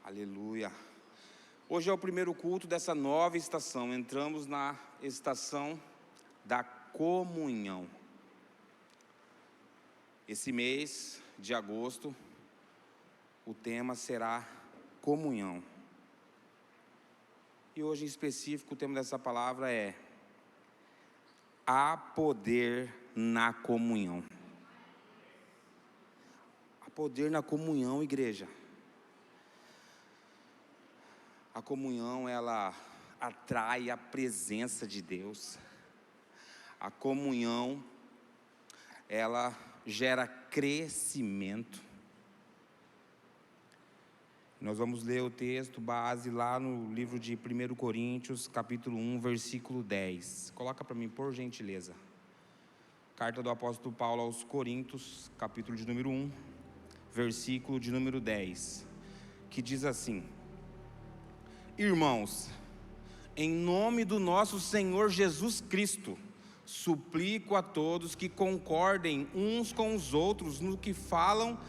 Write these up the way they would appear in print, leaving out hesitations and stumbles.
Aleluia. Hoje é o primeiro culto dessa nova estação. Entramos na estação da comunhão. Esse mês de agosto, o tema será comunhão. E hoje em específico o tema dessa palavra é: há poder na comunhão. Há poder na comunhão, igreja. A comunhão, ela atrai a presença de Deus. A comunhão, ela gera crescimento. Nós vamos ler o texto base lá no livro de 1 Coríntios, capítulo 1, versículo 10. Coloca para mim, por gentileza. Carta do apóstolo Paulo aos Coríntios, capítulo de número 1, versículo de número 10, que diz assim: Irmãos, em nome do nosso Senhor Jesus Cristo, suplico a todos que concordem uns com os outros no que falam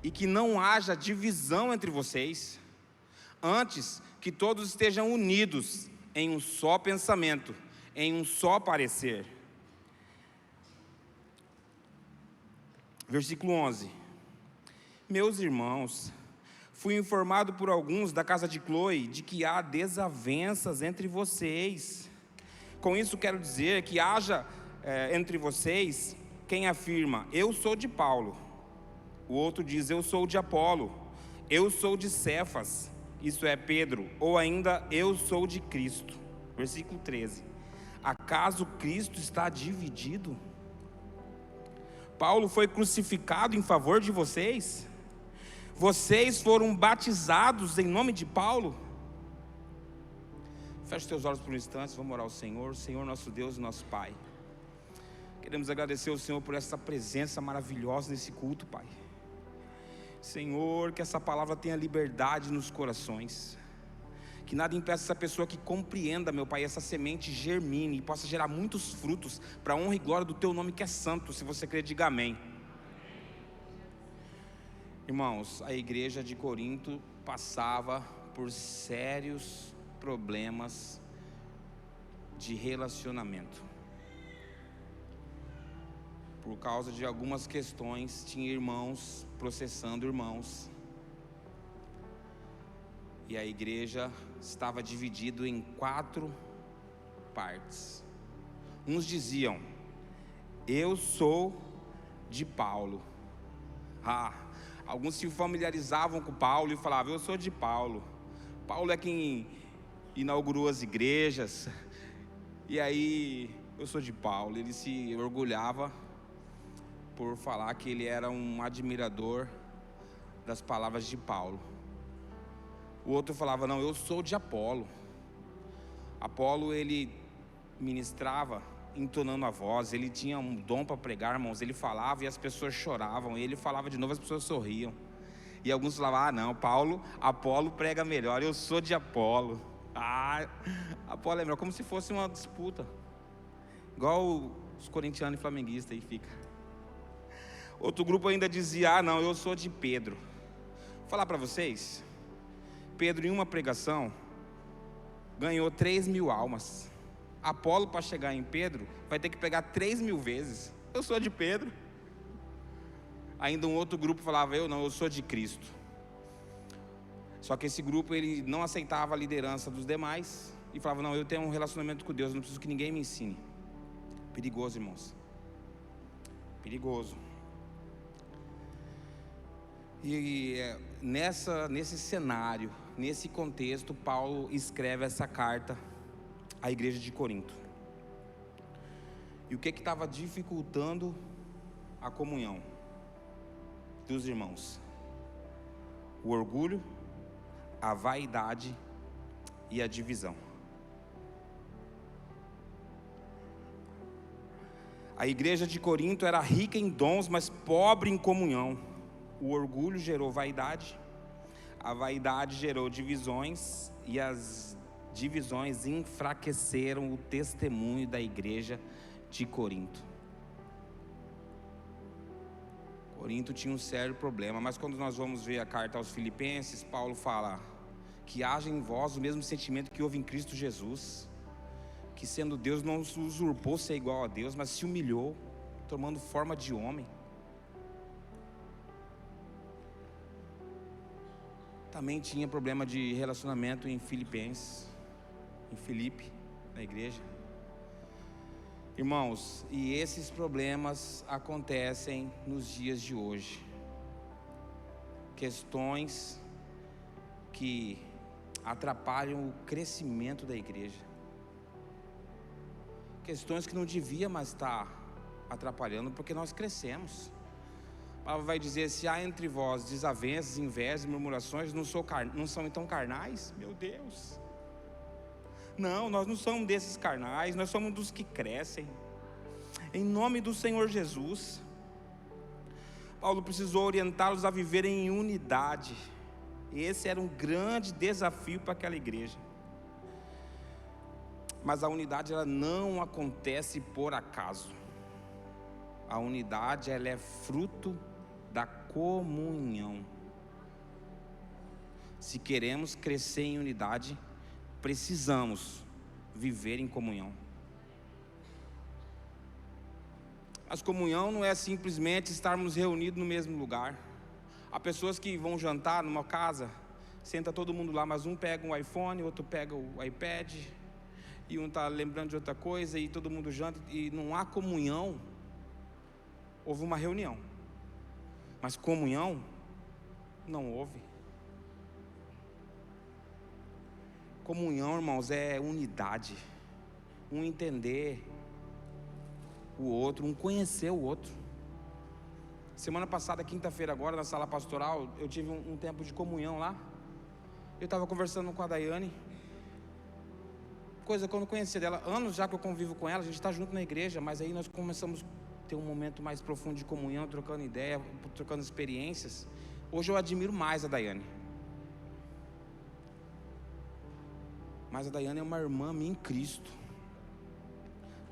e que não haja divisão entre vocês. Antes, que todos estejam unidos em um só pensamento, em um só parecer. Versículo 11. Meus irmãos, fui informado por alguns da casa de Cloe de que há desavenças entre vocês. Com isso quero dizer que haja entre vocês quem afirma: eu sou de Paulo. O outro diz: eu sou de Apolo. Eu sou de Cefas, isso é Pedro. Ou ainda: eu sou de Cristo. Versículo 13. Acaso Cristo está dividido? Paulo foi crucificado em favor de vocês? Vocês foram batizados em nome de Paulo? Feche teus olhos por um instante, vamos orar ao Senhor. Senhor, nosso Deus e nosso Pai, queremos agradecer ao Senhor por essa presença maravilhosa nesse culto, Pai. Senhor, que essa palavra tenha liberdade nos corações, que nada impeça essa pessoa que compreenda, meu Pai, essa semente germine e possa gerar muitos frutos para a honra e glória do Teu nome que é santo. Se você crer, diga amém. Irmãos, a igreja de Corinto passava por sérios problemas de relacionamento. Por causa de algumas questões, tinha irmãos processando irmãos. E a igreja estava dividida em 4 partes. Uns diziam: eu sou de Paulo. Alguns se familiarizavam com Paulo e falavam: eu sou de Paulo. Paulo é quem inaugurou as igrejas. E aí, eu sou de Paulo. Ele se orgulhava por falar que ele era um admirador das palavras de Paulo. O outro falava: não, eu sou de Apolo. Apolo, ele ministrava entonando a voz, ele tinha um dom para pregar, irmãos. Ele falava e as pessoas choravam, e ele falava de novo, as pessoas sorriam. E alguns falavam: não, Apolo prega melhor, eu sou de Apolo. Apolo é melhor, como se fosse uma disputa, igual os corintianos e flamenguistas aí fica. Outro grupo ainda dizia: não, eu sou de Pedro. Vou falar para vocês, Pedro, em uma pregação, ganhou 3.000 almas. Apolo, para chegar em Pedro, vai ter que pegar 3.000 vezes. Eu sou de Pedro. Ainda um outro grupo falava: eu sou de Cristo. Só que esse grupo, ele não aceitava a liderança dos demais e falava: não, eu tenho um relacionamento com Deus, não preciso que ninguém me ensine. Perigoso, irmãos. Perigoso. E nesse cenário, nesse contexto, Paulo escreve essa carta à igreja de Corinto. E o que estava dificultando a comunhão dos irmãos? O orgulho, a vaidade e a divisão. A igreja de Corinto era rica em dons, mas pobre em comunhão. O orgulho gerou vaidade, a vaidade gerou divisões, e as divisões enfraqueceram o testemunho da igreja de Corinto. Corinto tinha um sério problema, mas quando nós vamos ver a carta aos Filipenses, Paulo fala: que haja em vós o mesmo sentimento que houve em Cristo Jesus, que sendo Deus não usurpou ser igual a Deus, mas se humilhou, tomando forma de homem. Também tinha problema de relacionamento em Filipe, na igreja. Irmãos, e esses problemas acontecem nos dias de hoje. Questões que atrapalham o crescimento da igreja. Questões que não devia mais estar atrapalhando, porque nós crescemos. A palavra vai dizer: se há entre vós desavenças, invejas e murmurações, não são então carnais? Meu Deus! Não, nós não somos desses carnais, nós somos dos que crescem. Em nome do Senhor Jesus. Paulo precisou orientá-los a viverem em unidade. Esse era um grande desafio para aquela igreja. Mas a unidade, ela não acontece por acaso. A unidade, ela é fruto da comunhão. Se queremos crescer em unidade, precisamos viver em comunhão. Mas comunhão não é simplesmente estarmos reunidos no mesmo lugar. Há pessoas que vão jantar numa casa, senta todo mundo lá, mas um pega um iPhone, outro pega o iPad, e um está lembrando de outra coisa, e todo mundo janta, e não há comunhão. Houve uma reunião, mas comunhão não houve. Comunhão, irmãos, é unidade, um entender o outro, um conhecer o outro. Semana passada, quinta-feira agora, na sala pastoral, eu tive um tempo de comunhão lá. Eu estava conversando com a Daiane, coisa que eu não conhecia dela, anos já que eu convivo com ela, a gente está junto na igreja, mas aí nós começamos a ter um momento mais profundo de comunhão, trocando ideia, trocando experiências. Hoje eu admiro mais a Daiane. Mas a Daiane é uma irmã minha em Cristo.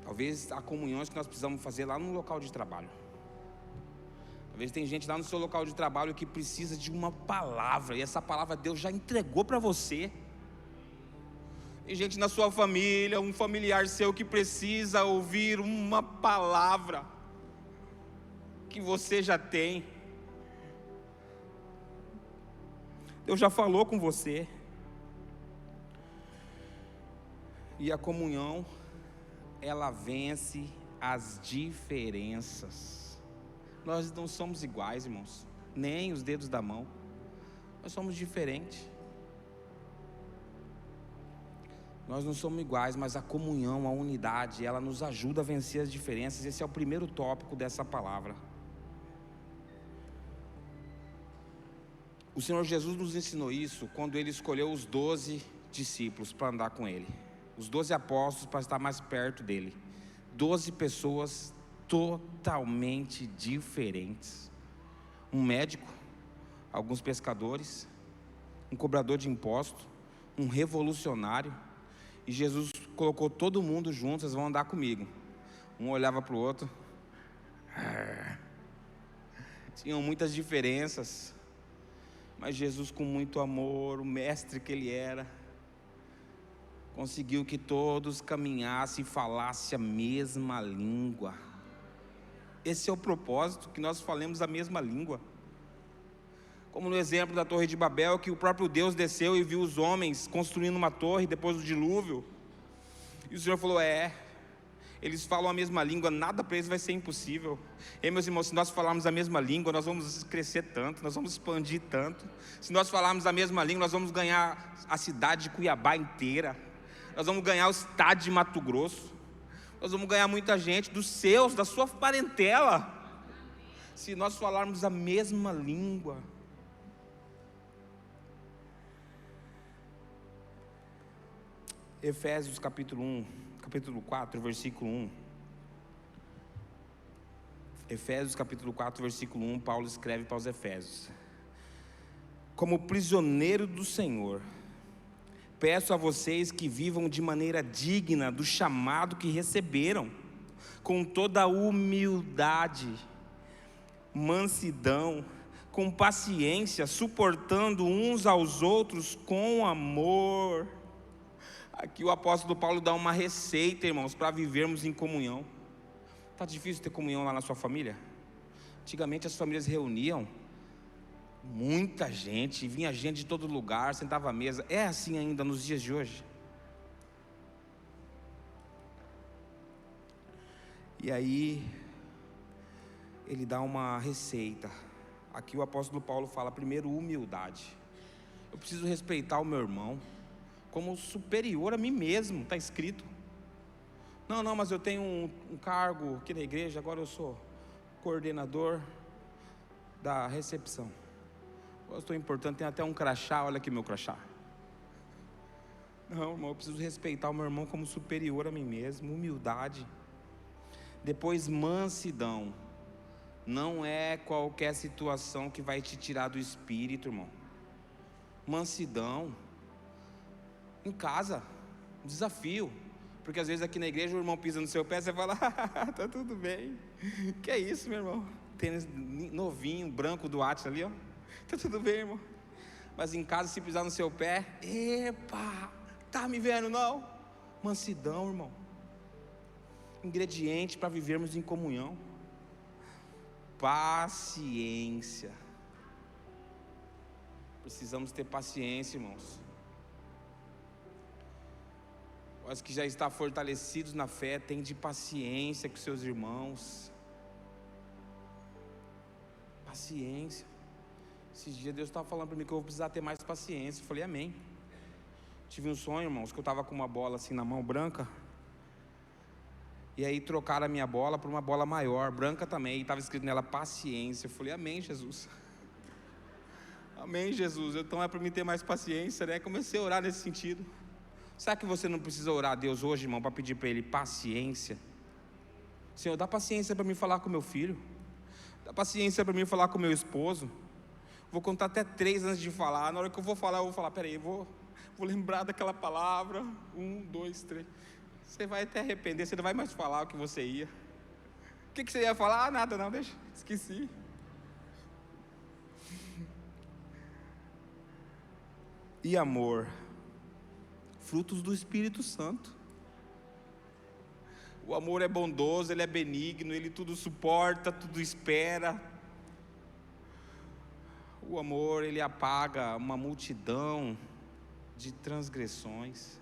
Talvez há comunhões que nós precisamos fazer lá no local de trabalho. Talvez tem gente lá no seu local de trabalho que precisa de uma palavra, e essa palavra Deus já entregou para você. Tem gente na sua família, um familiar seu que precisa ouvir uma palavra que você já tem. Deus já falou com você. E a comunhão, ela vence as diferenças. Nós não somos iguais, irmãos, nem os dedos da mão. Nós somos diferentes. Nós não somos iguais, mas a comunhão, a unidade, ela nos ajuda a vencer as diferenças. Esse é o primeiro tópico dessa palavra. O Senhor Jesus nos ensinou isso quando Ele escolheu os 12 discípulos para andar com Ele, os 12 apóstolos para estar mais perto dEle. 12 pessoas totalmente diferentes. Um médico, alguns pescadores, um cobrador de impostos, um revolucionário. E Jesus colocou todo mundo junto: vocês vão andar comigo. Um olhava para o outro. Tinham muitas diferenças, mas Jesus, com muito amor, o mestre que Ele era, conseguiu que todos caminhassem e falassem a mesma língua. Esse é o propósito, que nós falemos a mesma língua. Como no exemplo da Torre de Babel, que o próprio Deus desceu e viu os homens construindo uma torre depois do dilúvio. E o Senhor falou: eles falam a mesma língua, nada para eles vai ser impossível. E meus irmãos, se nós falarmos a mesma língua, nós vamos crescer tanto, nós vamos expandir tanto. Se nós falarmos a mesma língua, nós vamos ganhar a cidade de Cuiabá inteira. Nós vamos ganhar o estado de Mato Grosso. Nós vamos ganhar muita gente dos seus, da sua parentela. Se nós falarmos a mesma língua. Efésios capítulo 4, versículo 1. Efésios capítulo 4, versículo 1, Paulo escreve para os Efésios: como prisioneiro do Senhor, peço a vocês que vivam de maneira digna do chamado que receberam, com toda a humildade, mansidão, com paciência, suportando uns aos outros com amor. Aqui o apóstolo Paulo dá uma receita, irmãos, para vivermos em comunhão. Está difícil ter comunhão lá na sua família? Antigamente as famílias reuniam muita gente, vinha gente de todo lugar, sentava à mesa. É assim ainda nos dias de hoje? E aí ele dá uma receita. Aqui o apóstolo Paulo fala: primeiro, humildade. Eu preciso respeitar o meu irmão como superior a mim mesmo, está escrito. Não, mas eu tenho um cargo aqui na igreja, agora eu sou coordenador da recepção. Eu estou importante, tem até um crachá, olha aqui meu crachá. Não, irmão, eu preciso respeitar o meu irmão como superior a mim mesmo, humildade. Depois, mansidão. Não é qualquer situação que vai te tirar do espírito, irmão. Mansidão. Em casa, desafio. Porque às vezes aqui na igreja o irmão pisa no seu pé, você fala: tá tudo bem. Que é isso, meu irmão? Tênis novinho, branco do Atlas ali, ó. Tá tudo bem, irmão. Mas em casa, se pisar no seu pé, epa, tá me vendo não? Mansidão, irmão. Ingrediente para vivermos em comunhão. Paciência. Precisamos ter paciência, irmãos. Os que já estão fortalecidos na fé, têm de paciência com seus irmãos. Paciência. Esses dias Deus estava falando para mim que eu vou precisar ter mais paciência. Eu falei: amém. Tive um sonho, irmãos, que eu estava com uma bola assim na mão, branca. E aí trocaram a minha bola por uma bola maior, branca também, e estava escrito nela paciência. Eu falei: amém, Jesus. Amém, Jesus. Então é para mim ter mais paciência, né? Comecei a orar nesse sentido. Será que você não precisa orar a Deus hoje, irmão, para pedir para Ele paciência? Senhor, dá paciência para mim falar com meu filho. Dá paciência para mim falar com meu esposo. Vou contar até 3 antes de falar. Na hora que eu vou falar, peraí, vou lembrar daquela palavra. 1, 2, 3. Você vai até arrepender, você não vai mais falar o que você ia. O que você ia falar? Ah, nada não, deixa, esqueci. E amor, frutos do Espírito Santo. O amor é bondoso, ele é benigno, ele tudo suporta, tudo espera. O amor, ele apaga uma multidão de transgressões.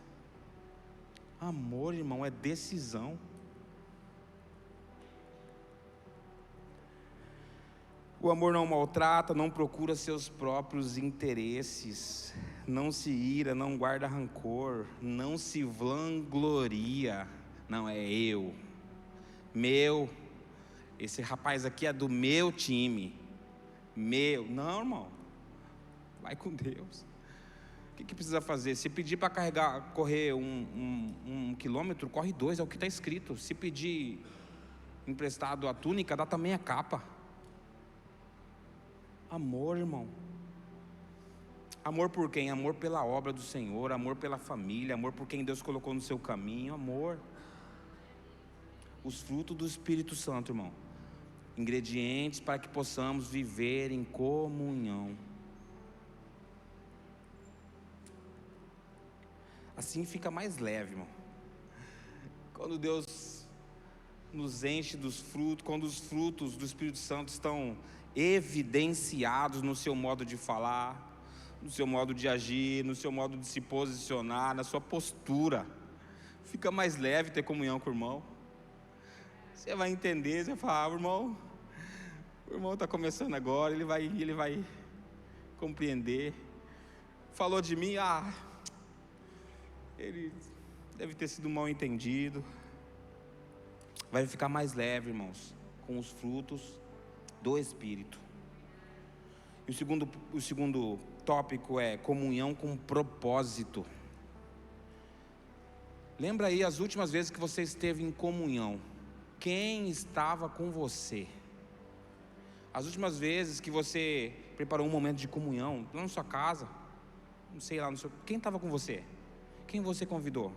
Amor, irmão, é decisão. O amor não maltrata, não procura seus próprios interesses, não se ira, não guarda rancor, não se vangloria. Não, é eu, meu, esse rapaz aqui é do meu time, meu. Não, irmão, vai com Deus. O que precisa fazer? Se pedir para correr um quilômetro, corre 2, é o que está escrito. Se pedir emprestado a túnica, dá também a capa. Amor, irmão. Amor por quem? Amor pela obra do Senhor, amor pela família, amor por quem Deus colocou no seu caminho, amor. Os frutos do Espírito Santo, irmão. Ingredientes para que possamos viver em comunhão. Assim fica mais leve, irmão. Quando Deus nos enche dos frutos, quando os frutos do Espírito Santo estão evidenciados no seu modo de falar, no seu modo de agir, no seu modo de se posicionar, na sua postura, fica mais leve ter comunhão com o irmão. Você vai entender, você vai falar: o irmão está começando agora, ele vai compreender. Falou de mim, ele deve ter sido mal entendido. Vai ficar mais leve, irmãos, com os frutos do Espírito. E o segundo tópico é comunhão com propósito. Lembra aí as últimas vezes que você esteve em comunhão. Quem estava com você? As últimas vezes que você preparou um momento de comunhão, lá na sua casa, não sei lá, quem estava com você? Quem você convidou?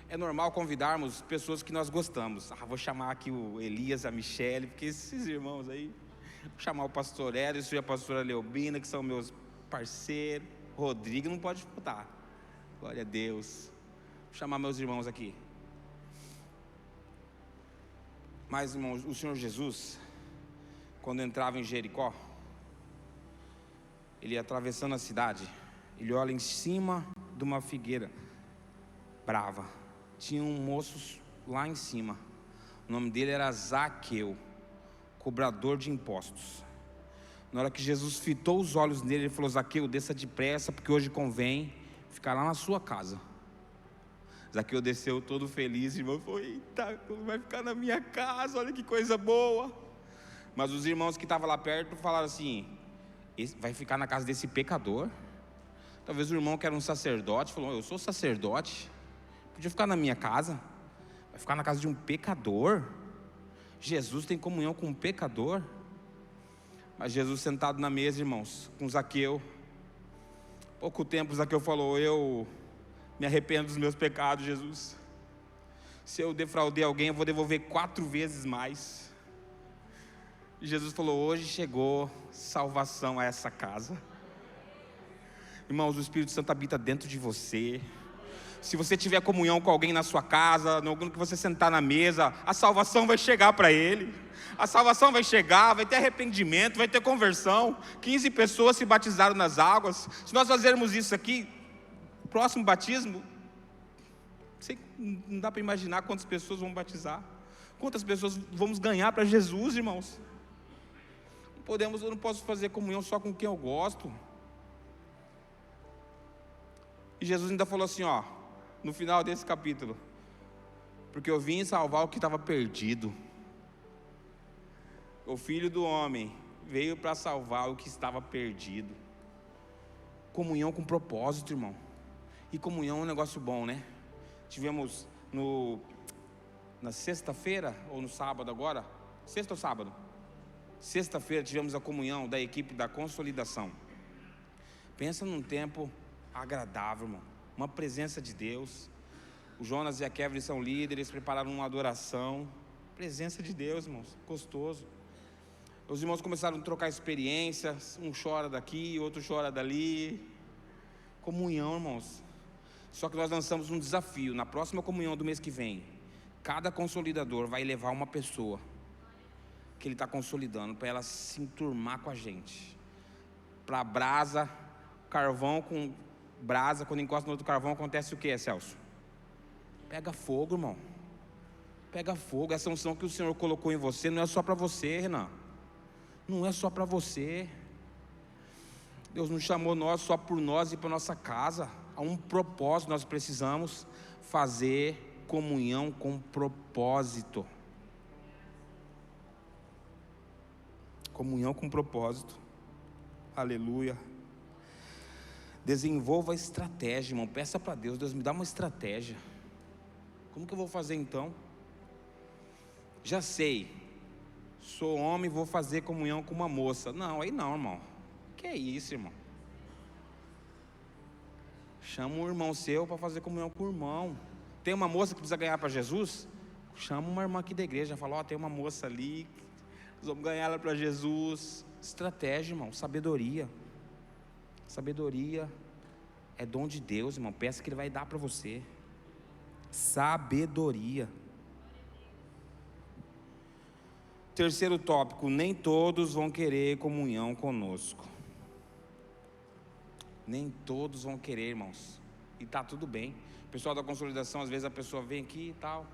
É normal convidarmos pessoas que nós gostamos. Vou chamar aqui o Elias, a Michele, porque esses irmãos aí, Vou chamar o pastor Edson e a pastora Leobina, que são meus parceiros. Rodrigo não pode faltar. Glória a Deus. Vou chamar meus irmãos aqui. Mas, irmãos, o Senhor Jesus, quando entrava em Jericó, ele ia atravessando a cidade, ele olha em cima de uma figueira brava. Tinha um moço lá em cima, o nome dele era Zaqueu, cobrador de impostos. Na hora que Jesus fitou os olhos nele, ele falou: Zaqueu, desça depressa, porque hoje convém ficar lá na sua casa. Zaqueu desceu todo feliz, irmão, falou: eita, vai ficar na minha casa, olha que coisa boa. Mas os irmãos que estavam lá perto falaram assim: vai ficar na casa desse pecador? Talvez o irmão que era um sacerdote falou: eu sou sacerdote, podia ficar na minha casa, vai ficar na casa de um pecador? Jesus tem comunhão com um pecador? Mas Jesus sentado na mesa, irmãos, com Zaqueu, pouco tempo Zaqueu falou: eu me arrependo dos meus pecados, Jesus. Se eu defraudei alguém, eu vou devolver 4 vezes mais. E Jesus falou: hoje chegou salvação a essa casa. Irmãos, o Espírito Santo habita dentro de você. Se você tiver comunhão com alguém na sua casa, no que você sentar na mesa, a salvação vai chegar para ele. A salvação vai chegar, vai ter arrependimento, vai ter conversão. 15 pessoas se batizaram nas águas. Se nós fazermos isso aqui, o próximo batismo, não dá para imaginar quantas pessoas vão batizar, quantas pessoas vamos ganhar para Jesus, irmãos. Eu não posso fazer comunhão só com quem eu gosto. E Jesus ainda falou assim, ó, no final desse capítulo: porque eu vim salvar o que estava perdido. O Filho do Homem veio para salvar o que estava perdido. Comunhão com propósito, irmão. E comunhão é um negócio bom, né? Tivemos na sexta-feira, ou no sábado agora, sexta ou sábado? Sexta-feira tivemos a comunhão da equipe da consolidação. Pensa num tempo agradável, irmão. Uma presença de Deus. O Jonas e a Kevin são líderes, prepararam uma adoração. Presença de Deus, irmãos, gostoso. Os irmãos começaram a trocar experiências. Um chora daqui, outro chora dali. Comunhão, irmãos. Só que nós lançamos um desafio. Na próxima comunhão do mês que vem, cada consolidador vai levar uma pessoa que ele está consolidando, para ela se enturmar com a gente. Para brasa, carvão com brasa, quando encosta no outro carvão, acontece o que, Celso? Pega fogo, irmão. Pega fogo. Essa unção que o Senhor colocou em você não é só para você, Renan. Não é só para você. Deus não chamou nós só por nós e para nossa casa. Há um propósito. Nós precisamos fazer comunhão com propósito. Comunhão com propósito. Aleluia. Desenvolva a estratégia, irmão. Peça para Deus: Deus, me dá uma estratégia. Como que eu vou fazer então? Já sei, sou homem e vou fazer comunhão com uma moça. Não, aí não, irmão. Que é isso, irmão? Chama um irmão seu para fazer comunhão com o irmão. Tem uma moça que precisa ganhar para Jesus? Chama uma irmã aqui da igreja. Fala: ó, tem uma moça ali, nós vamos ganhar ela para Jesus. Estratégia, irmão. Sabedoria. Sabedoria é dom de Deus, irmão. Peça que Ele vai dar para você. Sabedoria. Terceiro tópico: nem todos vão querer comunhão conosco. Nem todos vão querer, irmãos. E tá tudo bem. O pessoal da consolidação, às vezes a pessoa vem aqui e tal,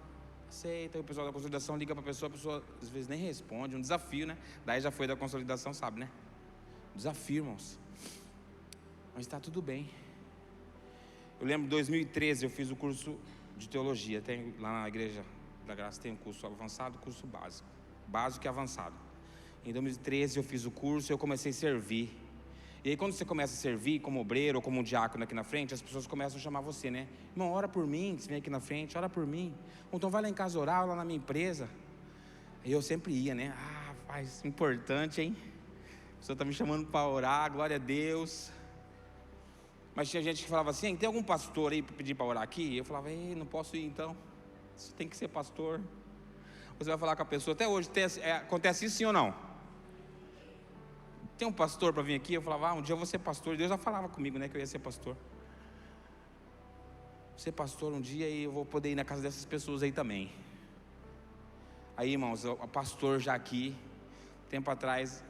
aceita. E o pessoal da consolidação liga para a pessoa às vezes nem responde. Um desafio, né? Daí já foi da consolidação, sabe, né? Desafio, irmãos. Mas está tudo bem. Eu lembro em 2013 eu fiz o curso de teologia. Tem lá na Igreja da Graça tem um curso avançado, curso básico. Básico e avançado. Em 2013 eu fiz o curso e eu comecei a servir. E aí quando você começa a servir como obreiro ou como diácono aqui na frente, as pessoas começam a chamar você, né? Irmão, ora por mim, você vem aqui na frente, ora por mim. Ou então vai lá em casa orar, lá na minha empresa. E eu sempre ia, né? Ah, faz importante, hein? A pessoa está me chamando para orar, glória a Deus. Mas tinha gente que falava assim: tem algum pastor aí para pedir para orar aqui? Eu falava: ei, não posso ir então. Você tem que ser pastor. Você vai falar com a pessoa. Até hoje acontece isso, sim ou não? tem um pastor para vir aqui? Eu falava, um dia eu vou ser pastor. Deus já falava comigo, né, que eu ia ser pastor. Vou ser pastor um dia e eu vou poder ir na casa dessas pessoas aí também. Aí, irmãos, o pastor já aqui, tempo atrás,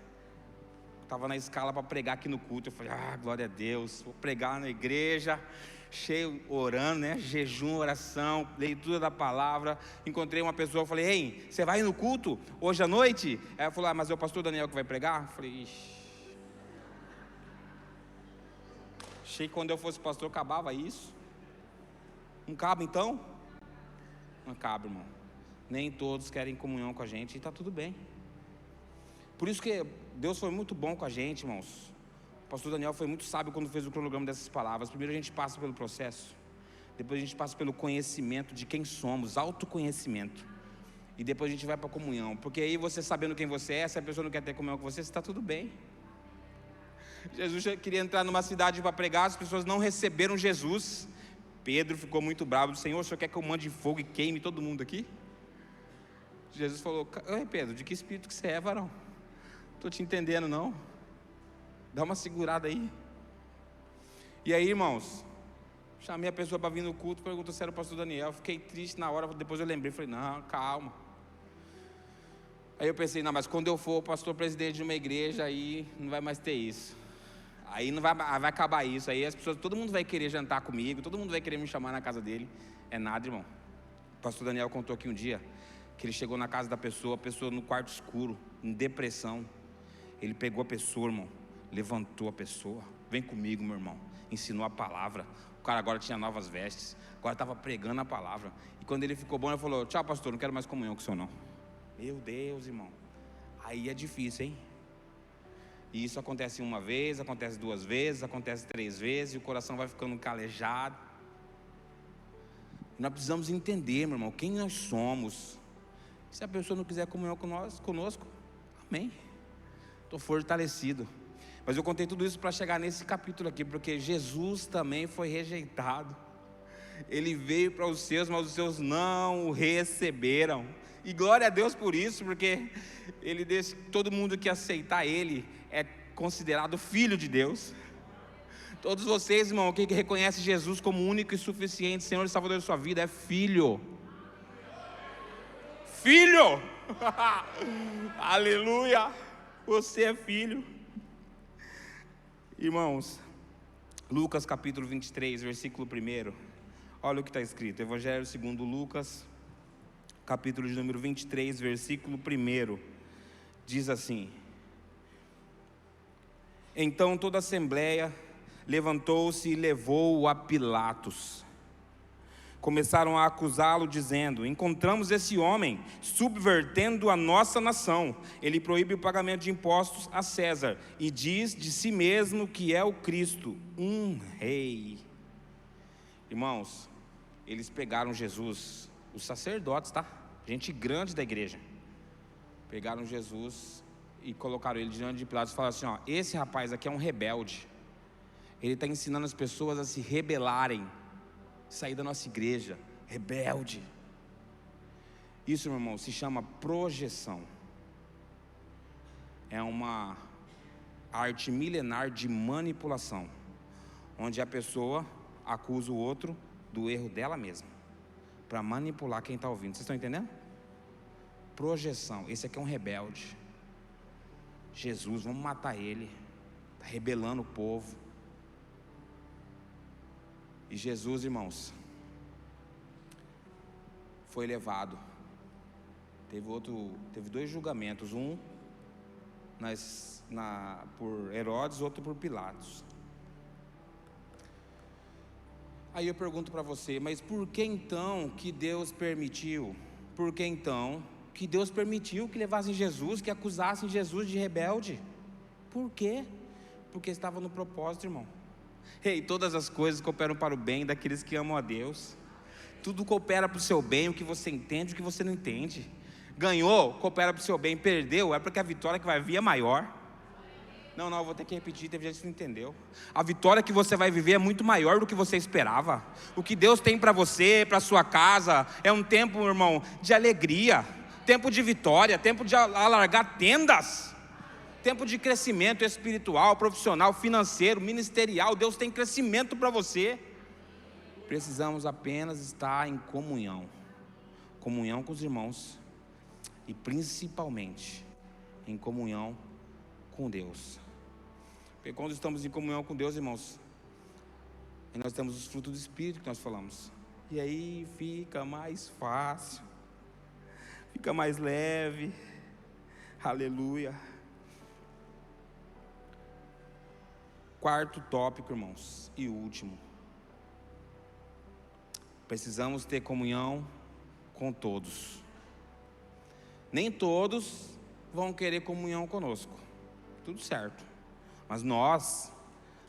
estava na escala para pregar aqui no culto. Eu falei, glória a Deus, vou pregar na igreja, cheio, orando, né, jejum, oração, leitura da palavra. Encontrei uma pessoa, eu falei, ei, você vai no culto hoje à noite? Aí ela falou, mas é o pastor Daniel que vai pregar? Eu falei, ixi. Achei que quando eu fosse pastor acabava isso. Não cabe então? Não cabe, irmão. Nem todos querem comunhão com a gente e está tudo bem. Por isso que Deus foi muito bom com a gente, irmãos. O pastor Daniel foi muito sábio quando fez o cronograma dessas palavras. Primeiro a gente passa pelo processo, depois a gente passa pelo conhecimento de quem somos, autoconhecimento, e depois a gente vai para a comunhão. Porque aí você sabendo quem você é, se a pessoa não quer ter comunhão com você, está tudo bem. Jesus queria entrar numa cidade para pregar, as pessoas não receberam Jesus. Pedro ficou muito bravo, Senhor, o Senhor quer que eu mande fogo e queime todo mundo aqui? Jesus falou, oi Pedro, de que espírito que você é, varão? Estou te entendendo não? Dá uma segurada aí. E aí, irmãos, chamei a pessoa para vir no culto, perguntou se era o pastor Daniel. Fiquei triste na hora, depois eu lembrei, falei, não, calma. Aí eu pensei, não, mas quando eu for pastor presidente de uma igreja, aí não vai mais ter isso. Aí não vai acabar isso. Aí as pessoas, todo mundo vai querer jantar comigo, todo mundo vai querer me chamar na casa dele. É nada, irmão. O pastor Daniel contou aqui um dia que ele chegou na casa da pessoa, a pessoa no quarto escuro, em depressão. Ele pegou a pessoa, irmão, levantou a pessoa, vem comigo, meu irmão, ensinou a palavra. O cara agora tinha novas vestes, agora estava pregando a palavra. E quando ele ficou bom, ele falou, tchau pastor, não quero mais comunhão com o senhor não. Meu Deus, irmão, aí é difícil, hein? E isso acontece uma vez, acontece duas vezes, acontece 3 vezes, e o coração vai ficando calejado. Nós precisamos entender, meu irmão, quem nós somos. Se a pessoa não quiser comunhão conosco, amém, estou fortalecido. Mas eu contei tudo isso para chegar nesse capítulo aqui, porque Jesus também foi rejeitado. Ele veio para os seus, mas os seus não o receberam. E glória a Deus por isso, porque ele disse que todo mundo que aceitar ele é considerado filho de Deus. Todos vocês, irmão, que reconhece Jesus como único e suficiente Senhor e Salvador da sua vida, é filho. Filho! Aleluia! Você é filho. Irmãos, Lucas capítulo 23, versículo 1. Olha o que está escrito, Evangelho segundo Lucas, capítulo de número 23, versículo 1. Diz assim: Então toda a assembleia levantou-se e levou-o a Pilatos. Começaram a acusá-lo, dizendo: encontramos esse homem subvertendo a nossa nação. Ele proíbe o pagamento de impostos a César e diz de si mesmo que é o Cristo, um rei. Irmãos, eles pegaram Jesus, os sacerdotes, tá? Gente grande da igreja. Pegaram Jesus e colocaram ele diante de Pilatos e falaram assim: ó, esse rapaz aqui é um rebelde. Ele está ensinando as pessoas a se rebelarem, sair da nossa igreja, rebelde. Isso, meu irmão, se chama projeção. É uma arte milenar de manipulação, onde a pessoa acusa o outro do erro dela mesma, para manipular quem está ouvindo. Vocês estão entendendo? Projeção. Esse aqui é um rebelde. Jesus, vamos matar ele. Está rebelando o povo. E Jesus, irmãos, foi levado. Teve 2 julgamentos, um por Herodes, outro por Pilatos. Aí eu pergunto para você, mas por que então que Deus permitiu? Por que então que Deus permitiu que levassem Jesus, que acusassem Jesus de rebelde? Por quê? Porque estava no propósito, irmão. Ei, todas as coisas cooperam para o bem daqueles que amam a Deus. Tudo coopera para o seu bem, o que você entende, o que você não entende. Ganhou, coopera para o seu bem. Perdeu, é porque a vitória que vai vir é maior. Não, eu vou ter que repetir, teve gente que não entendeu. A vitória que você vai viver é muito maior do que você esperava. O que Deus tem para você, para sua casa, é um tempo, irmão, de alegria, tempo de vitória, tempo de alargar tendas. Tempo de crescimento espiritual, profissional, financeiro, ministerial. Deus tem crescimento para você. Precisamos apenas estar em comunhão com os irmãos e principalmente em comunhão com Deus. Porque quando estamos em comunhão com Deus, irmãos, nós temos os frutos do Espírito que nós falamos, e aí fica mais fácil, fica mais leve. Aleluia. Quarto tópico, irmãos, e último: precisamos ter comunhão com todos. Nem todos vão querer comunhão conosco, tudo certo, mas nós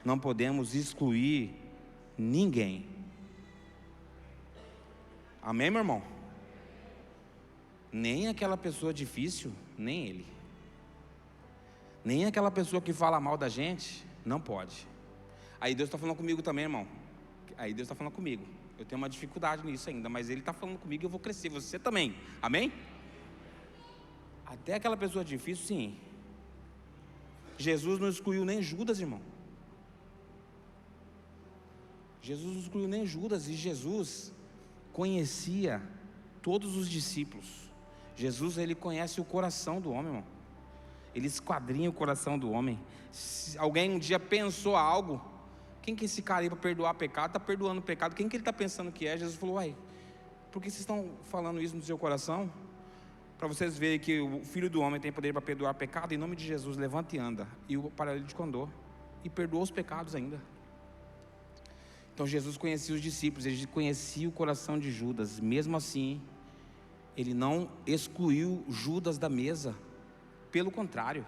não podemos excluir ninguém. Amém, meu irmão? Nem aquela pessoa difícil, nem ele. Nem aquela pessoa que fala mal da gente, não pode. Aí Deus está falando comigo também, irmão. Aí Deus está falando comigo. Eu tenho uma dificuldade nisso ainda, mas Ele está falando comigo e eu vou crescer. Você também, amém? Até aquela pessoa difícil, sim. Jesus não excluiu nem Judas, irmão. Jesus não excluiu nem Judas. E Jesus conhecia todos os discípulos. Jesus, Ele conhece o coração do homem, irmão. Ele esquadrinha o coração do homem. Se alguém um dia pensou algo, quem que é esse cara aí para perdoar pecado? Está perdoando pecado, quem que ele está pensando que é? Jesus falou: uai, por que vocês estão falando isso no seu coração? Para vocês verem que o Filho do Homem tem poder para perdoar pecado. Em nome de Jesus, levanta e anda. E o paralítico andou e perdoou os pecados ainda. Então Jesus conhecia os discípulos, ele conhecia o coração de Judas. Mesmo assim, ele não excluiu Judas da mesa. Pelo contrário,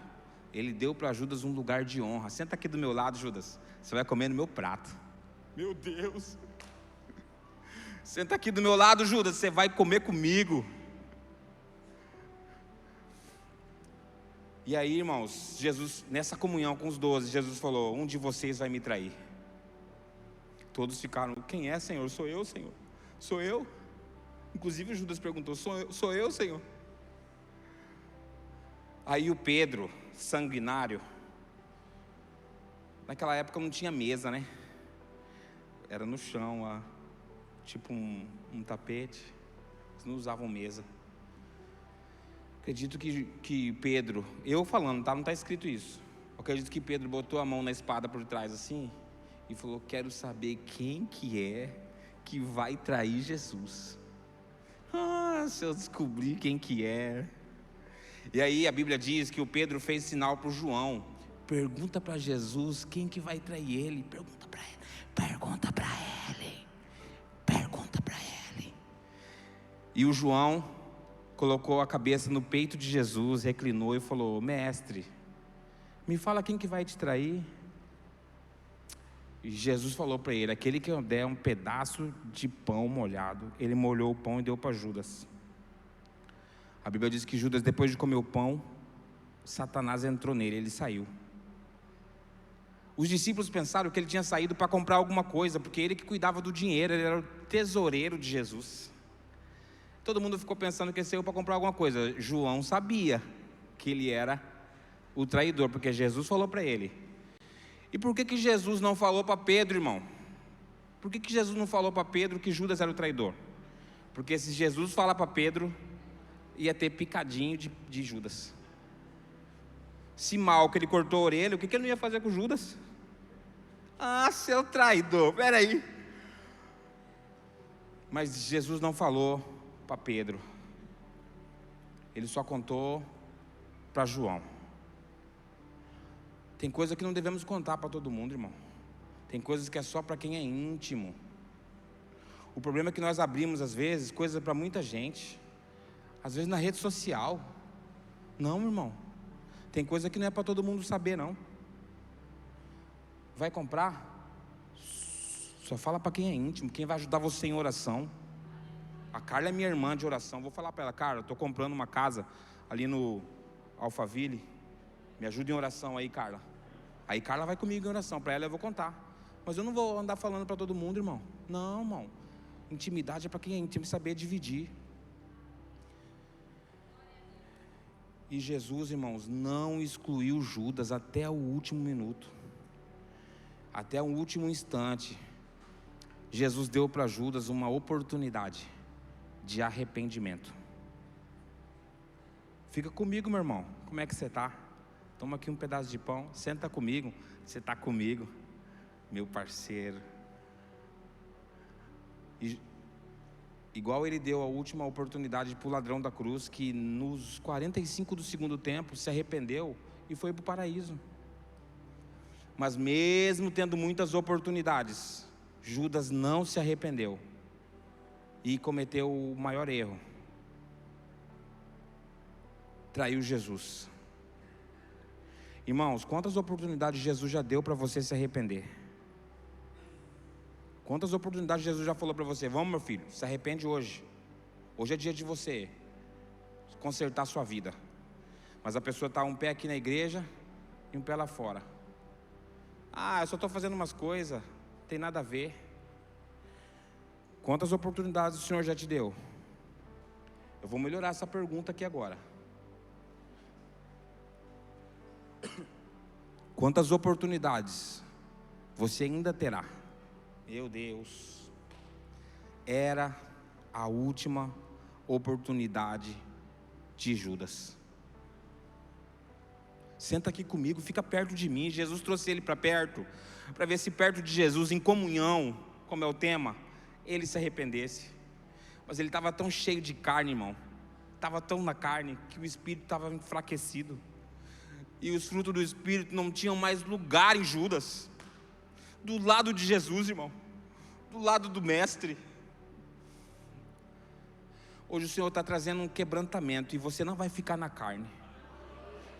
ele deu para Judas um lugar de honra. Senta aqui do meu lado, Judas, você vai comer no meu prato. Meu Deus. Senta aqui do meu lado, Judas, você vai comer comigo. E aí, irmãos, Jesus, nessa comunhão com os 12, Jesus falou: um de vocês vai me trair. Todos ficaram: quem é, Senhor? Sou eu, Senhor. Sou eu. Inclusive Judas perguntou: sou eu, Senhor? Aí o Pedro, sanguinário, naquela época não tinha mesa, né? Era no chão, tipo um tapete. Eles não usavam mesa. Acredito que Pedro, eu falando, tá? Não está escrito isso. Eu acredito que Pedro botou a mão na espada por trás assim e falou: quero saber quem que é que vai trair Jesus. Se eu descobrir quem que é. E aí a Bíblia diz que o Pedro fez sinal para o João: pergunta para Jesus quem que vai trair ele. Pergunta para ele. Pergunta para ele. Pergunta para ele. E o João colocou a cabeça no peito de Jesus, reclinou e falou: mestre, me fala quem que vai te trair. E Jesus falou para ele: aquele que eu der um pedaço de pão molhado. Ele molhou o pão e deu para Judas. A Bíblia diz que Judas, depois de comer o pão, Satanás entrou nele, ele saiu. Os discípulos pensaram que ele tinha saído para comprar alguma coisa, porque ele que cuidava do dinheiro, ele era o tesoureiro de Jesus. Todo mundo ficou pensando que ele saiu para comprar alguma coisa. João sabia que ele era o traidor, porque Jesus falou para ele. E por que Jesus não falou para Pedro, irmão? Por que Jesus não falou para Pedro que Judas era o traidor? Porque se Jesus falar para Pedro, ia ter picadinho de Judas. Se mal que ele cortou a orelha, o que ele não ia fazer com Judas? Seu traidor, peraí. Mas Jesus não falou para Pedro, ele só contou para João. Tem coisa que não devemos contar para todo mundo, irmão. Tem coisas que é só para quem é íntimo. O problema é que nós abrimos às vezes coisas para muita gente, às vezes na rede social. Não, irmão, tem coisa que não é para todo mundo saber, não. Vai comprar? Só fala para quem é íntimo, quem vai ajudar você em oração. A Carla é minha irmã de oração. Vou falar para ela: Carla, estou comprando uma casa ali no Alphaville, me ajuda em oração aí, Carla. Aí Carla vai comigo em oração, para ela eu vou contar. Mas eu não vou andar falando para todo mundo, irmão. Não, irmão, intimidade é para quem é íntimo, saber dividir. E Jesus, irmãos, não excluiu Judas até o último minuto, até o último instante. Jesus deu para Judas uma oportunidade de arrependimento. Fica comigo, meu irmão, como é que você está? Toma aqui um pedaço de pão, senta comigo. Você está comigo, meu parceiro. E, igual ele deu a última oportunidade para o ladrão da cruz, que nos 45 do segundo tempo se arrependeu e foi para o paraíso. Mas mesmo tendo muitas oportunidades, Judas não se arrependeu e cometeu o maior erro: traiu Jesus. Irmãos, quantas oportunidades Jesus já deu para você se arrepender? Quantas oportunidades Jesus já falou para você: vamos, meu filho, se arrepende hoje. Hoje é dia de você consertar a sua vida. Mas a pessoa está um pé aqui na igreja e um pé lá fora. Eu só estou fazendo umas coisas, não tem nada a ver. Quantas oportunidades o Senhor já te deu? Eu vou melhorar essa pergunta aqui agora. Quantas oportunidades você ainda terá? Meu Deus, era a última oportunidade de Judas. Senta aqui comigo, fica perto de mim. Jesus trouxe ele para perto, para ver se perto de Jesus, em comunhão, como é o tema, ele se arrependesse. Mas ele estava tão cheio de carne, irmão, estava tão na carne, que o espírito estava enfraquecido. E os frutos do Espírito não tinham mais lugar em Judas. Do lado de Jesus, irmão, do lado do Mestre. Hoje o Senhor está trazendo um quebrantamento, e você não vai ficar na carne.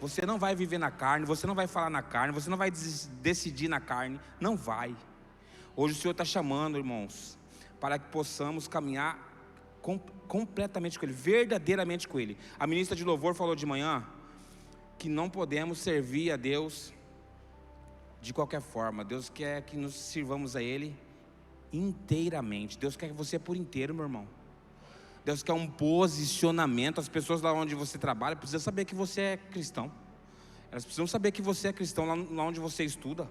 Você não vai viver na carne, você não vai falar na carne, você não vai decidir na carne, não vai. Hoje o Senhor está chamando, irmãos, para que possamos caminhar completamente com Ele, verdadeiramente com Ele. A ministra de louvor falou de manhã que não podemos servir a Deus de qualquer forma. Deus quer que nos sirvamos a Ele inteiramente. Deus quer você por inteiro, meu irmão. Deus quer um posicionamento. As pessoas lá onde você trabalha precisam saber que você é cristão. Elas precisam saber que você é cristão lá onde você estuda.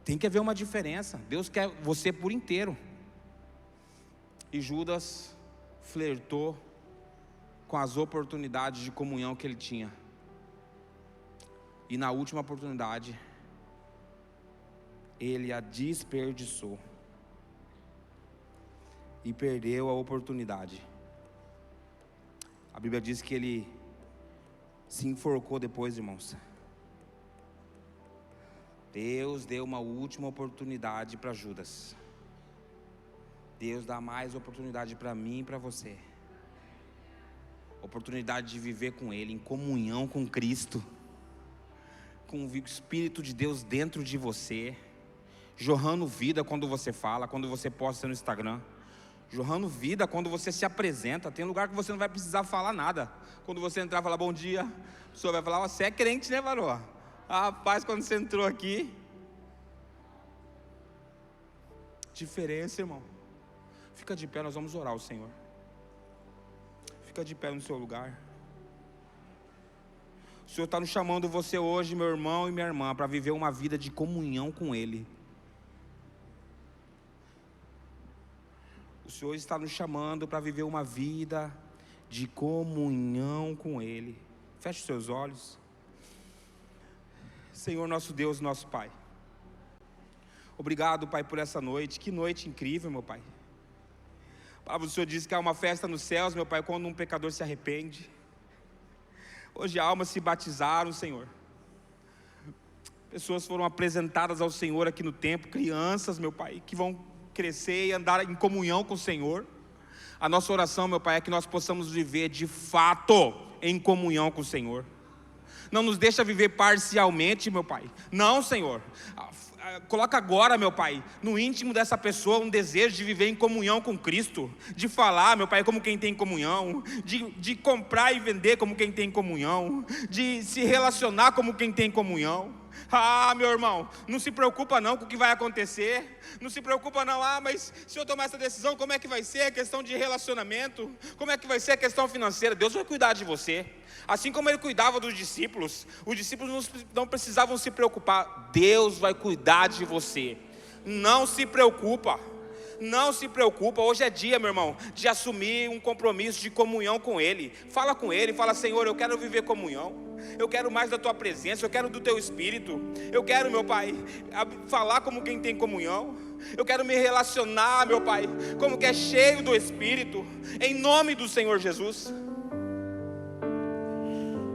Tem que haver uma diferença. Deus quer você por inteiro. E Judas flertou com as oportunidades de comunhão que ele tinha. E na última oportunidade, ele a desperdiçou. E perdeu a oportunidade. A Bíblia diz que ele se enforcou depois, irmãos. Deus deu uma última oportunidade para Judas. Deus dá mais oportunidade para mim e para você. Oportunidade de viver com Ele, em comunhão com Cristo, com o Espírito de Deus dentro de você, jorrando vida quando você fala, quando você posta no Instagram, jorrando vida quando você se apresenta. Tem lugar que você não vai precisar falar nada. Quando você entrar e falar bom dia, a pessoa vai falar: você é crente, né, varô? Rapaz, quando você entrou aqui, diferença, irmão. Fica de pé, nós vamos orar ao Senhor. Fica de pé no seu lugar. O Senhor está nos chamando você hoje, meu irmão e minha irmã, para viver uma vida de comunhão com Ele. O Senhor está nos chamando para viver uma vida de comunhão com Ele. Feche os seus olhos. Senhor, nosso Deus, nosso Pai, obrigado, Pai, por essa noite. Que noite incrível, meu Pai. A palavra do Senhor diz que há uma festa nos céus, meu Pai, quando um pecador se arrepende. Hoje almas se batizaram, Senhor. Pessoas foram apresentadas ao Senhor aqui no templo, crianças, meu Pai, que vão crescer e andar em comunhão com o Senhor. A nossa oração, meu Pai, é que nós possamos viver de fato em comunhão com o Senhor. Não nos deixa viver parcialmente, meu Pai. Não, Senhor. Coloca agora, meu Pai, no íntimo dessa pessoa um desejo de viver em comunhão com Cristo, de falar, meu Pai, como quem tem comunhão, de comprar e vender como quem tem comunhão, de se relacionar como quem tem comunhão. Ah, meu irmão, não se preocupa não com o que vai acontecer. Não se preocupa não, mas se eu tomar essa decisão, como é que vai ser a questão de relacionamento? Como é que vai ser a questão financeira? Deus vai cuidar de você. Assim como Ele cuidava dos discípulos, os discípulos não precisavam se preocupar. Deus vai cuidar de você. Não se preocupa. Não se preocupa, hoje é dia, meu irmão, de assumir um compromisso de comunhão com Ele. Fala com Ele, fala: Senhor, eu quero viver comunhão. Eu quero mais da Tua presença, eu quero do Teu Espírito. Eu quero, meu Pai, falar como quem tem comunhão. Eu quero me relacionar, meu Pai, como que é cheio do Espírito. Em nome do Senhor Jesus.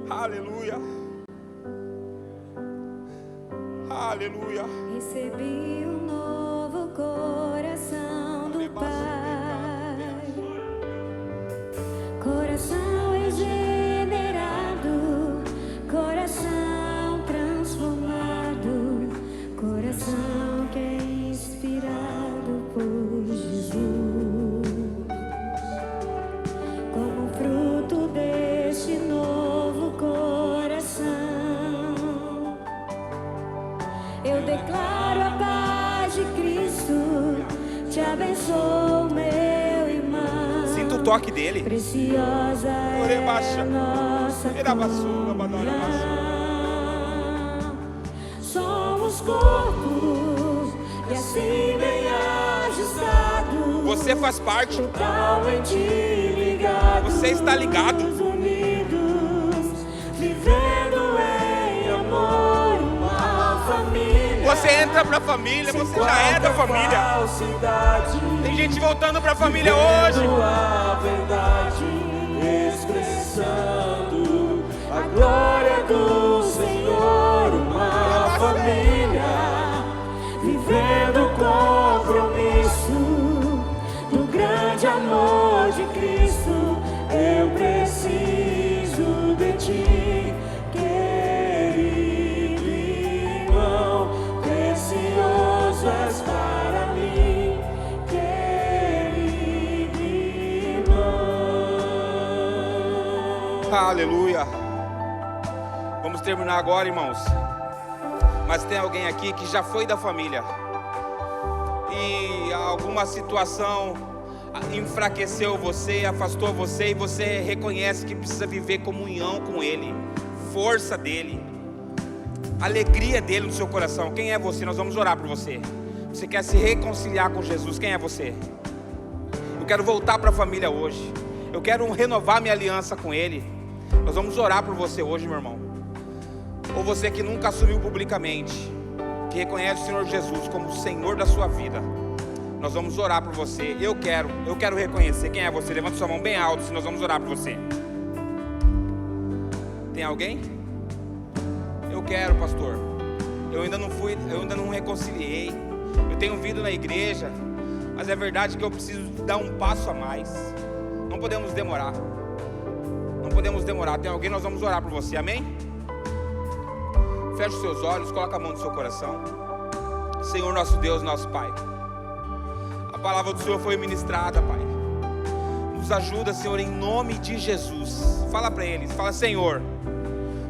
Aleluia. Aleluia. Recebi um novo coração do Pai, coração regenerado, coração transformado, coração que é inspirado por Jesus. Como fruto deste novo coração, eu declaro a paz de Cristo, te abençoo, meu irmão. Sinta o toque dele. Preciosa é a nossa comunhão. Somos corpo e assim bem ajustado. Você faz parte. Totalmente ligado. Você está ligado. Unidos, vivendo em amor, uma família. Você entra pra família, você já é da família. Tem gente voltando pra família hoje. A verdade, expressando a glória do Senhor, uma família, vivendo o compromisso do grande amor de Cristo. Eu preciso de ti, querido irmão, precioso és para mim, querido irmão. Aleluia. Vamos terminar agora, irmãos. Mas tem alguém aqui que já foi da família e alguma situação enfraqueceu você, afastou você, e você reconhece que precisa viver comunhão com Ele, força dEle, alegria dEle no seu coração. Quem é você? Nós vamos orar por você. Você quer se reconciliar com Jesus? Quem é você? Eu quero voltar para a família hoje. Eu quero renovar minha aliança com Ele. Nós vamos orar por você hoje, meu irmão. Ou você que nunca assumiu publicamente, que reconhece o Senhor Jesus como o Senhor da sua vida, nós vamos orar por você. Eu quero reconhecer. Quem é você? Levanta sua mão bem alto, se nós vamos orar por você. Tem alguém? Eu quero, pastor. Eu ainda não reconciliei. Eu tenho vindo na igreja, mas é verdade que eu preciso dar um passo a mais. Não podemos demorar. Não podemos demorar. Tem alguém? Nós vamos orar por você. Amém? Feche os seus olhos, coloca a mão no seu coração. Senhor nosso Deus, nosso Pai, a palavra do Senhor foi ministrada, Pai. Nos ajuda, Senhor, em nome de Jesus. Fala para eles, fala: Senhor,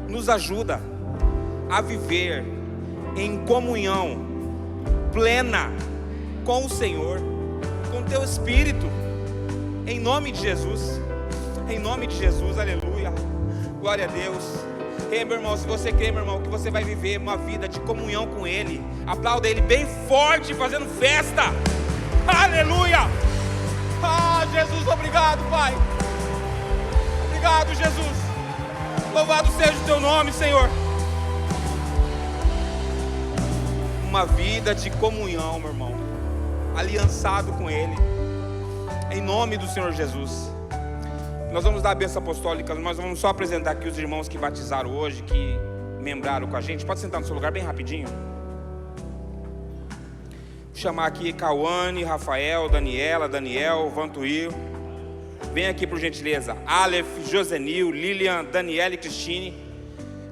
nos ajuda a viver em comunhão plena com o Senhor, com o Teu Espírito, em nome de Jesus. Em nome de Jesus, aleluia. Glória a Deus. Ei, meu irmão, se você crê, meu irmão, que você vai viver uma vida de comunhão com Ele, aplauda Ele bem forte, fazendo festa. Aleluia. Ah, Jesus, obrigado, Pai. Obrigado, Jesus. Louvado seja o Teu nome, Senhor. Uma vida de comunhão, meu irmão, aliançado com Ele, em nome do Senhor Jesus. Nós vamos dar a bênção apostólica, mas vamos só apresentar aqui os irmãos que batizaram hoje, que membraram com a gente. Pode sentar no seu lugar bem rapidinho. Vou chamar aqui Cauane, Rafael, Daniel, Vantuil. Vem aqui por gentileza. Aleph, Josenil, Lilian, Daniela e Cristine.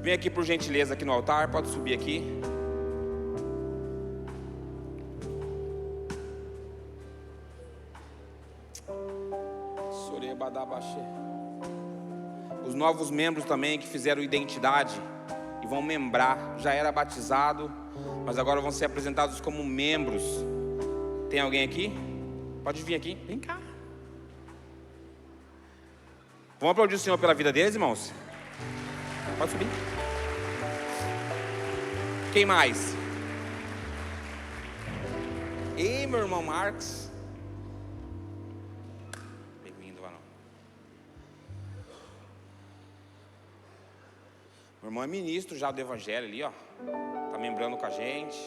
Vem aqui por gentileza aqui no altar, pode subir aqui. Os novos membros também que fizeram identidade, e vão membrar. Já era batizado, mas agora vão ser apresentados como membros. Tem alguém aqui? Pode vir aqui, vem cá. Vamos aplaudir o Senhor pela vida deles, irmãos? Pode subir. Quem mais? Ei, meu irmão Marcos. Bem-vindo, Varão. Meu irmão é ministro já do Evangelho ali, ó. Tá membrando com a gente.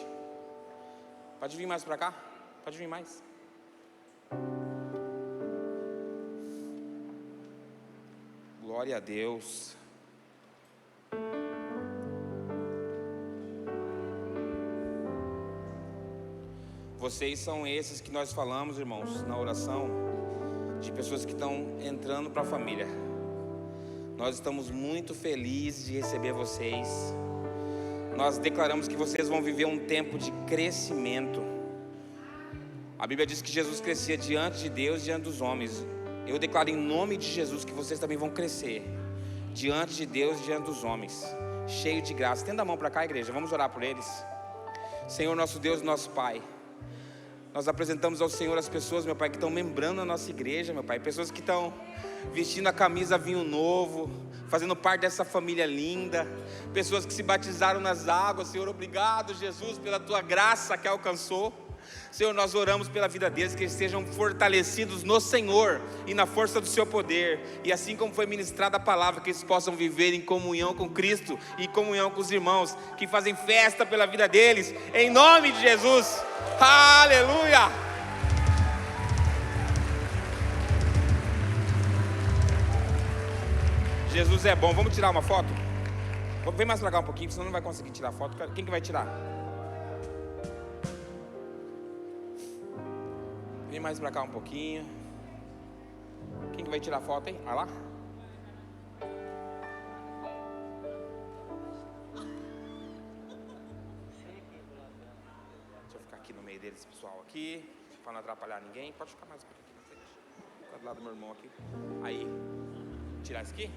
Pode vir mais pra cá. Pode vir mais. Glória a Deus. Vocês são esses que nós falamos, irmãos, na oração, de pessoas que estão entrando para a família. Nós estamos muito felizes de receber vocês. Nós declaramos que vocês vão viver um tempo de crescimento. A Bíblia diz que Jesus crescia diante de Deus e diante dos homens. Eu declaro em nome de Jesus que vocês também vão crescer diante de Deus e diante dos homens, cheio de graça. Tenda a mão para cá, igreja, vamos orar por eles. Senhor, nosso Deus, nosso Pai, nós apresentamos ao Senhor as pessoas, meu Pai, que estão membrando a nossa igreja, meu Pai. Pessoas que estão vestindo a camisa vinho novo, fazendo parte dessa família linda. Pessoas que se batizaram nas águas. Senhor, obrigado, Jesus, pela Tua graça que alcançou. Senhor, nós oramos pela vida deles, que eles sejam fortalecidos no Senhor e na força do Seu poder. E assim como foi ministrada a palavra, que eles possam viver em comunhão com Cristo e em comunhão com os irmãos que fazem festa pela vida deles, em nome de Jesus. Aleluia! Jesus é bom. Vamos tirar uma foto? Vem mais pra cá um pouquinho, senão não vai conseguir tirar foto. Quem que vai tirar? Vem mais pra cá um pouquinho. Quem que vai tirar foto, hein? Olha lá. Deixa eu ficar aqui no meio deles, pessoal, aqui, pra não atrapalhar ninguém. Pode ficar mais um pouquinho aqui na frente. Fica do lado do meu irmão aqui. Aí. Tirar isso aqui?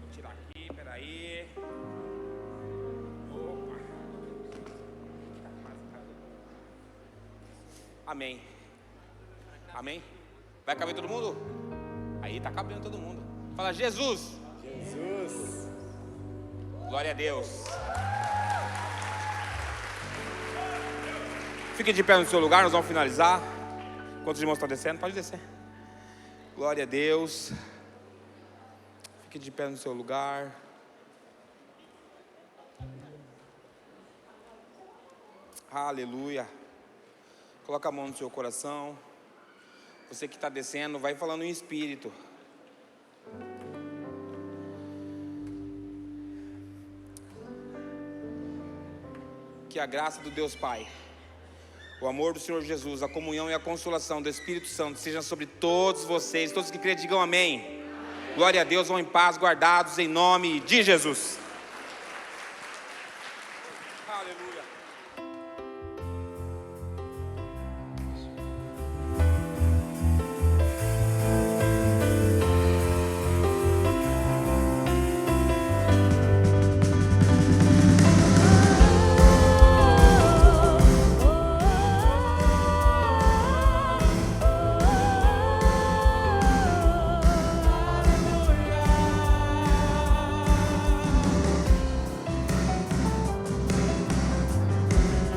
Vou tirar aqui, peraí. Opa. Amém. Amém? Vai caber todo mundo? Aí tá cabendo todo mundo. Fala, Jesus. Jesus. Glória a Deus. Fique de pé no seu lugar, nós vamos finalizar. Enquanto os irmãos estão descendo, pode descer. Glória a Deus. Fique de pé no seu lugar. Aleluia. Coloca a mão no seu coração. Você que está descendo, vai falando em espírito. Que a graça do Deus Pai, o amor do Senhor Jesus, a comunhão e a consolação do Espírito Santo sejam sobre todos vocês. Todos que creem, digam amém. Glória a Deus, vão em paz, guardados em nome de Jesus.